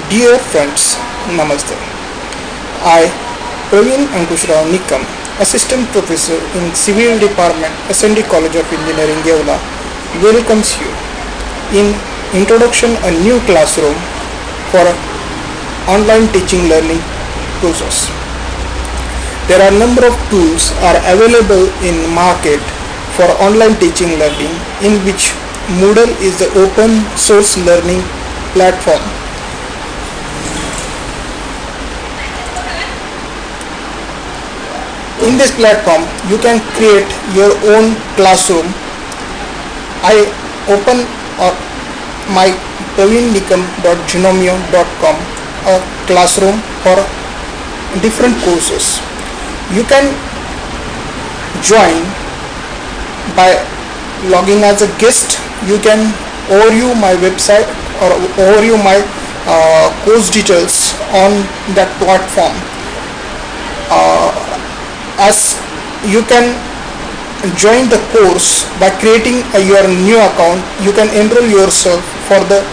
Dear friends, Namaste. I, Praveen Ankushrao Nikam, Assistant Professor in Civil Department, SND College of Engineering, Yeola, welcomes you in Introduction a new classroom for online teaching learning courses. There are a number of tools are available in market for online teaching learning, in which Moodle is the open source learning platform. In this platform, you can create your own classroom. I open my praveennikam.genomio.com, a classroom for different courses. You can join by logging as a guest. You can overview my website or overview my course details on that platform. As you can join the course by creating your new account, you can enroll yourself for the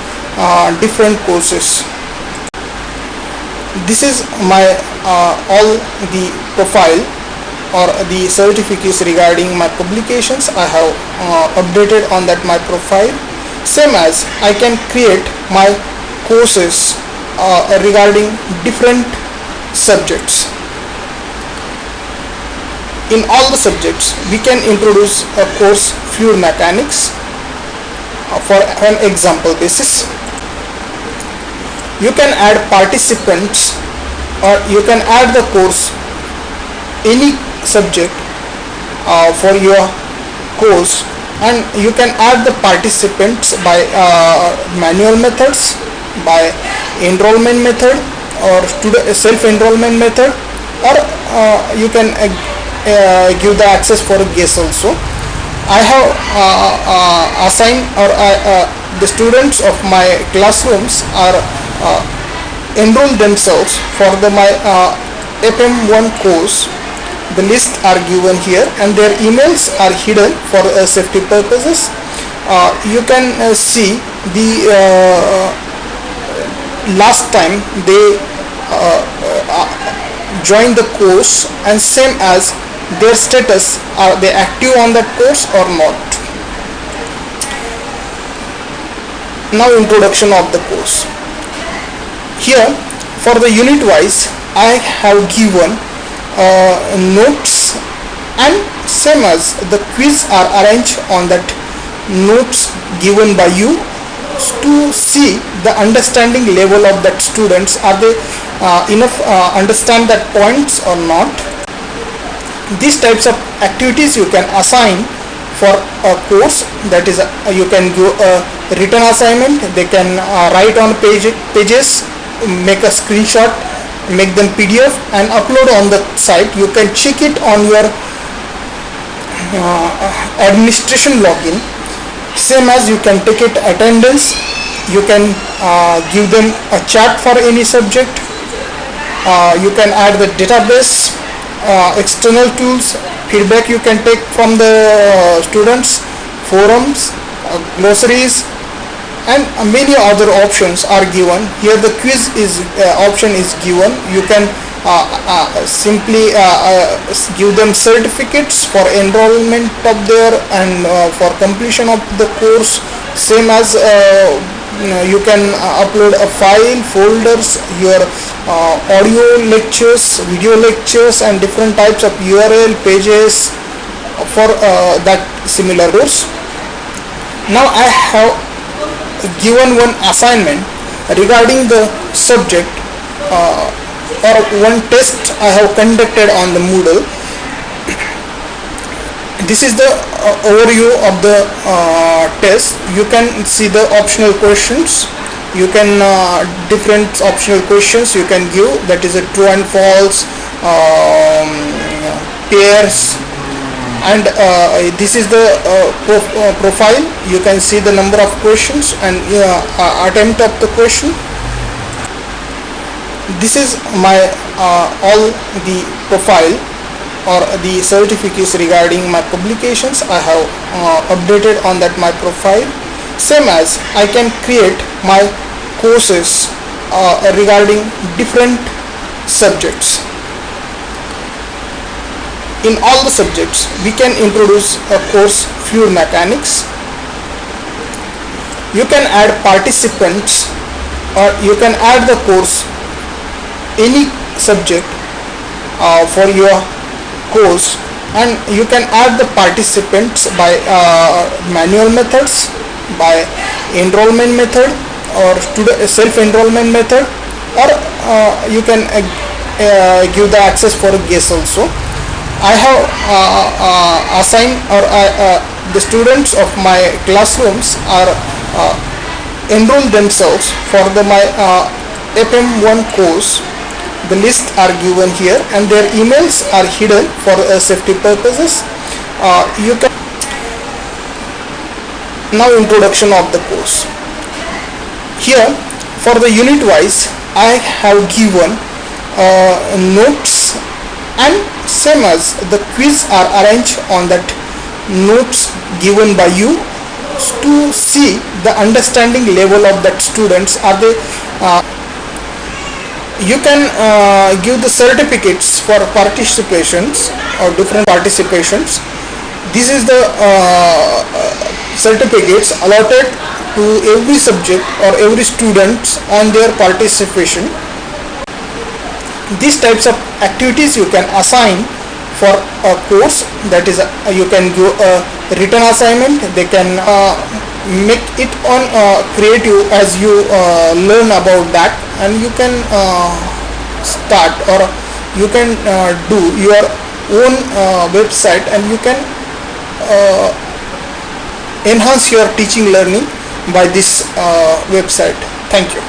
different courses. This is my all the profile or the certificates regarding my publications. I have updated on that my profile. Same as I can create my courses regarding different subjects. In all the subjects, we can introduce a course fluid mechanics for an example basis. You can add participants, or you can add the course any subject for your course, and you can add the participants by manual methods, by enrollment method, or student self-enrollment method, or you can give the access for guests also. I have assigned, or the students of my classrooms are enroll themselves for my FM1 course. The list are given here, and their emails are hidden for safety purposes. You can see the last time they joined the course, and same as their status, are they active on that course or not. Now introduction of the course. Here for the unit wise, I have given notes, and same as the quiz are arranged on that notes given by you to see the understanding level of that students. Are they enough understand that points or not. These types of activities you can assign for a course. That is you can give a written assignment. They can write on pages, make a screenshot, make them PDF and upload on the site. You can check it on your administration login. Same as you can take it attendance. You can give them a chart for any subject. You can add the database, external tools, feedback you can take from the students, forums, glossaries, and many other options are given. Here the quiz is option is given. You can simply give them certificates for enrollment of there, and for completion of the course. Same as you can upload a file, folders, your audio lectures, video lectures, and different types of URL pages for that similar course. Now I have given one assignment regarding the subject, or one test I have conducted on the Moodle. This is the overview of the test. You can see the optional questions. You can different optional questions you can give. That is a true and false, pairs, and this is the profile. You can see the number of questions and attempt of the question. This is my all the profile or the certificates regarding my publications. I have updated on that my profile. Same as I can create my courses regarding different subjects. In all the subjects we can introduce a course fluid mechanics. You can add participants, or you can add the course any subject for your course, and you can add the participants by manual methods, by enrollment method, or self-enrollment method, or you can give the access for guests also. I have assigned, or the students of my classrooms are enroll themselves for my FM1 course. The list are given here and their emails are hidden for safety purposes. You can now introduction of the course. Here for the unit wise I have given notes, and same as the quiz are arranged on that notes given by you to see the understanding level of that students. Are they you can give the certificates for participations or different participations. This is the certificates allotted to every subject or every student on their participation. These types of activities you can assign for a course, that is you can give a written assignment. They can make it on creative as you learn about that, and you can start, or you can do your own website, and you can enhance your teaching learning by this website. Thank you.